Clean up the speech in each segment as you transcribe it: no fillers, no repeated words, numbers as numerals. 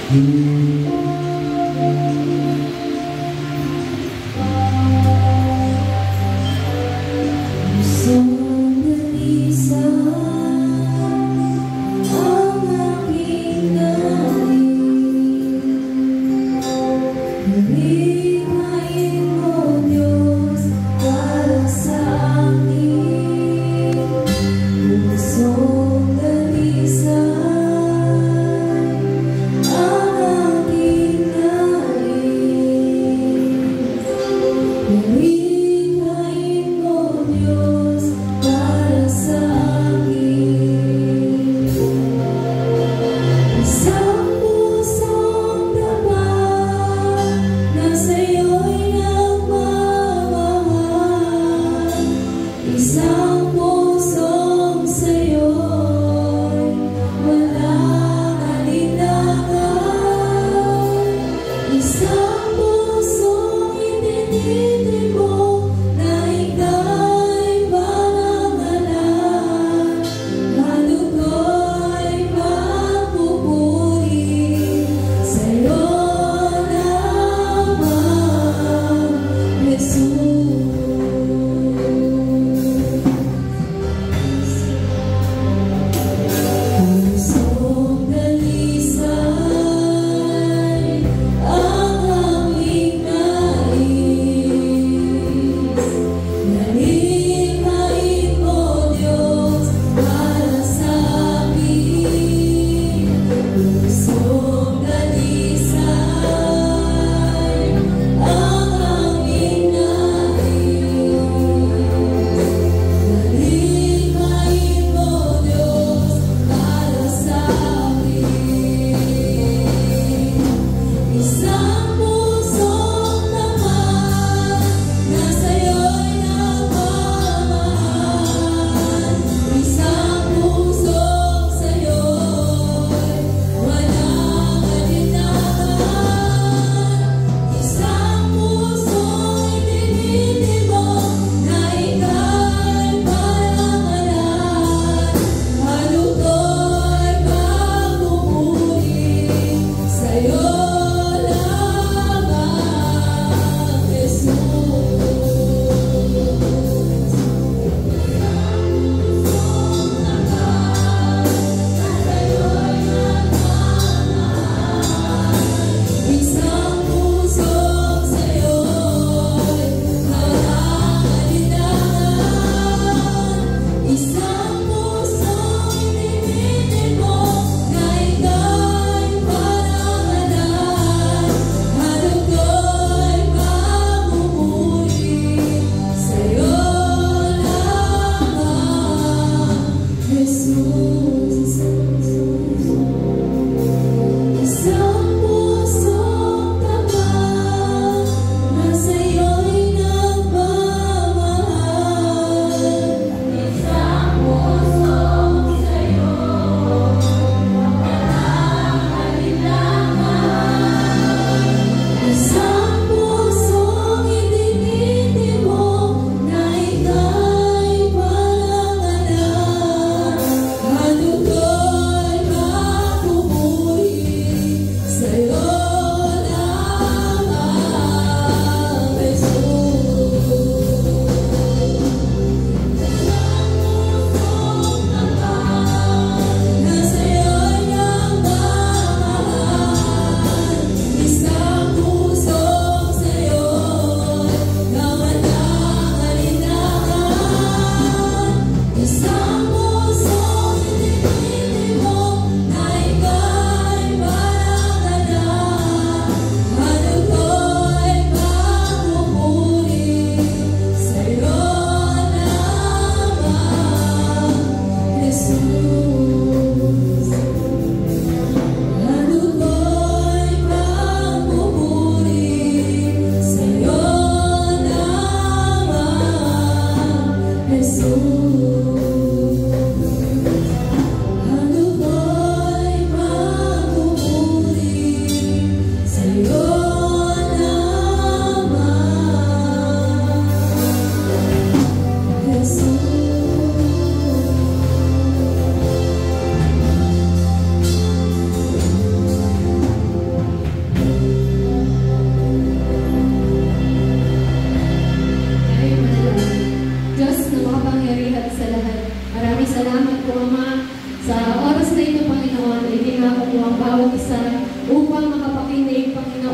Ang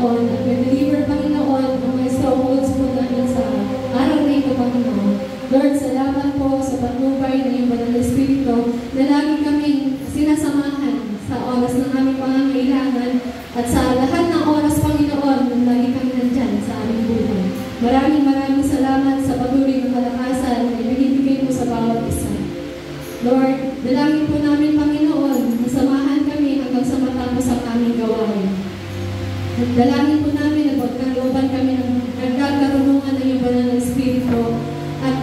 Panginoon, at mag-deliver, Panginoon, ang mga strongholds po namin sa araw na ito, Panginoon. Lord, salamat po sa patnubay na iyong Banal na Espiritu na lagi kaming sinasamahan sa oras ng aming pangangailangan at sa lahat ng oras, Panginoon, na lagi kami nandyan sa aming buhay. Maraming salamat sa patuloy ng kalakasan na ibinibigay mo sa bawat isa. Lord, dalangin po namin, Panginoon, na samahan kami hanggang sa matapos ang aming gawain. At dalangin po namin na pagkalooban kami ng nagkakarunungan ng iyong Banal na Espiritu at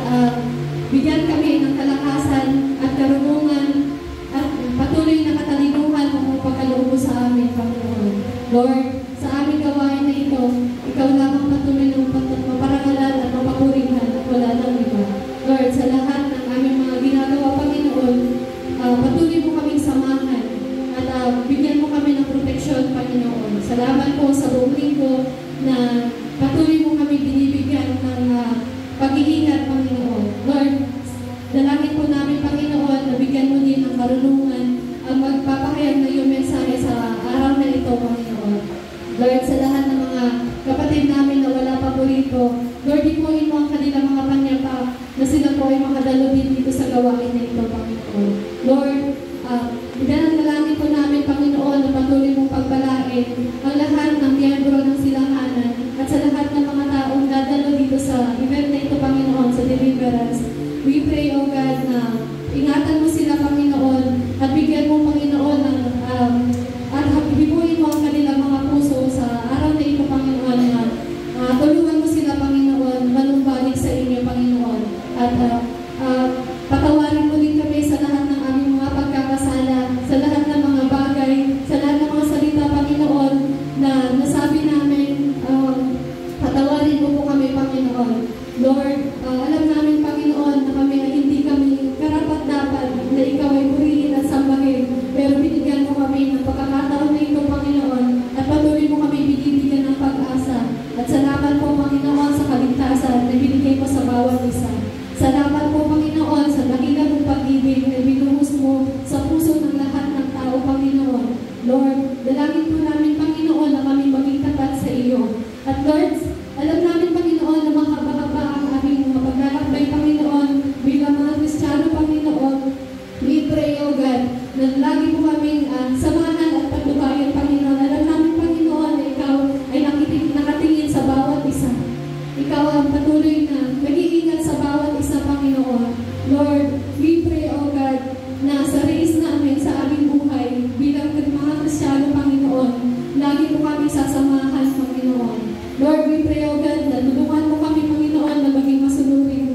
bigyan kami ng kalakasan at karunungan at patuloy na katalinuhan kung pagkaloob sa amin, Panginoon. Lord, sa aming gawain na ito, ikaw lamang patuloy ng maparangalan at mapapurihan at wala nang iba. Lord, sa lahat ng aming mga ginagawa, Panginoon, patuloy mo kaming samahan at bigyan mo kami ng proteksyon, Panginoon. Salamat po sa buong linggo na patuloy mo kami binibigyan ng pag-iingat, Panginoon. Lord, dalangin po namin, Panginoon, na bigyan mo din ng karunungan ang magpapahayag na iyong mensahe sa araw na ito, Panginoon. Lord, sa lahat ng mga kapatid namin na wala pa po rito, Lord, ipuin mo ang kanilang mga panyapa na sila po ay makadalo din dito sa gawain na ito, Panginoon. Lord, dalangin po namin, Panginoon, na patuloy mong pagbalain ang lahat ng miyembro ng silanganan at sa lahat ng mga taong dadalo dito sa event na ito, Panginoon, sa deliverance. We pray, O God, na ingatan mo sila, Panginoon, at bigyan mo, Panginoon, ng at hibuin mo ang kanilang mga puso sa araw na ito, Panginoon, na tulungan mo sila, Panginoon, manumbalik sa inyo, Panginoon, at patawarin mo din kami sa lahat ng aming mga pagkakasala, sa lahat ng mga bagay, sa lahat ng mga salita, Panginoon, na nasabi namin, patawarin mo po kami, Panginoon. Lord, alam namin, Panginoon, na kami ay hindi kami karapat-dapat na ikaw ay purihin at sambahin, pero binigyan mo kami ng pagkakataon na ito, Panginoon, at patuloy mo kami binibigyan ng pag-asa. At salamat po, Panginoon, sa kaligtasan na binigay mo sa bawat isa. Salamat po, Panginoon, sa dakilang mong pag-ibig na binuhos mo sa puso ng lahat ng tao, Panginoon. Lord, dalangin po namin, Panginoon, na kami maging tapat sa iyo. At Lord, alam namin, Panginoon, na mahaba-haba ang aming mga paglalakbay, Panginoon, bilang mga Kristiyano, Panginoon. We pray, O God, na lagi po kaming samahan at pagtubayan, Panginoon. Alam namin, Panginoon, na ikaw ay nakatingin sa bawat isa. Ikaw ang patuloy na nag-iingat sa bawat isa, Panginoon. Lord, we pray, O God, na sa race namin, sa aming buhay, bilang mga Kristiyano, Panginoon, lagi po kami sasamahan, Panginoon. Lord, we pray, O God, na tulungan mo kami, Panginoon, na maging masunurin.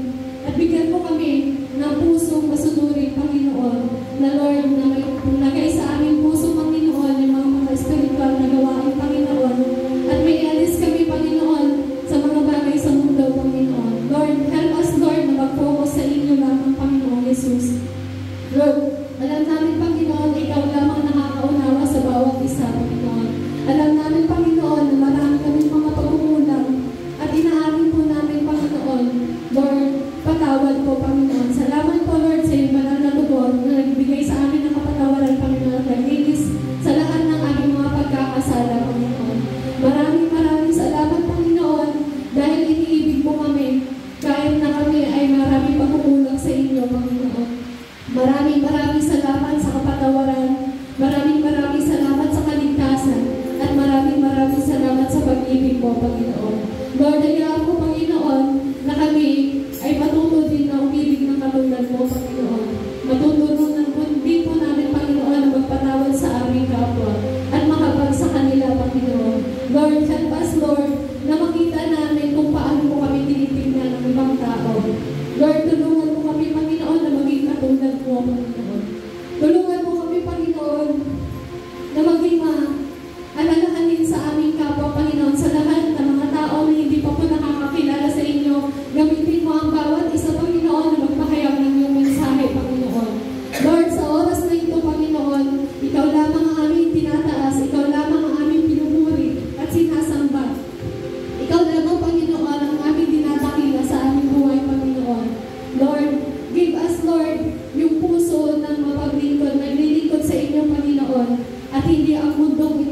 At bigyan mo kami ng pusong masunurin, Panginoon, na Lord, na lagay sa aming puso, Panginoon, yung mga espiritual na gawain, Panginoon. At may alis kami, Panginoon, sa mga bagay sa mundo, Panginoon. Lord, help us, Lord, na mag-focus sa inyo lamang, Panginoon Jesus. Lord, alam namin, Panginoon, ikaw lamang nakakaunawa sa bawat isa, Panginoon. Alam namin, Panginoon, na marami kaming mga pagkukulang at inaamin po namin, Panginoon. Lord, patawad po, Panginoon. Salamat po, Lord, sa iyong banal na tugon na nagbigay sa amin ng kapatawaran, Panginoon, at naglinis sa lahat ng aming mga pagkakasala, Panginoon. Maraming salamat, Panginoon, dahil iniibig mo kami, kahit na kami ay marami pagkukulang sa inyo, Panginoon. Maraming salamat sa kapatawaran, maraming salamat sa kaligtasan, at maraming salamat sa pag-ibig mo, Panginoon. Lord, hayaan mo, Panginoon, na kami ay matuto din na umibig ng katulad mo, Panginoon. Matuto din po namin, Panginoon, na magpatawad sa aming kapwa at makapag sa kanila, Panginoon. Lord, help us, Lord, na makita namin kung paano mo kami tinitingnan ng ibang tao. Lord, tulungan mo kami, Panginoon, na maging katulad mo, Panginoon. Tulungan mo kami, Panginoon, na maging alalahanin sa aming kapwa, Panginoon, sa lahat ng mga tao na hindi pa po nakakakilala sa inyo. Gamitin mo ang bawat isa, Panginoon, na magpahayag ng iyong mensahe, Panginoon. Lord, sa oras na ito, Panginoon, ikaw lamang ang aming tinataas, ikaw lamang ang aming pinupuri at sinasamba. Ikaw lamang, Panginoon, ang aming dinadakila sa aming buhay, Panginoon. Lord, give us, Lord, yung puso ng mapaglingkod, naglilingkod sa inyo, Panginoon, at hindi ang mundong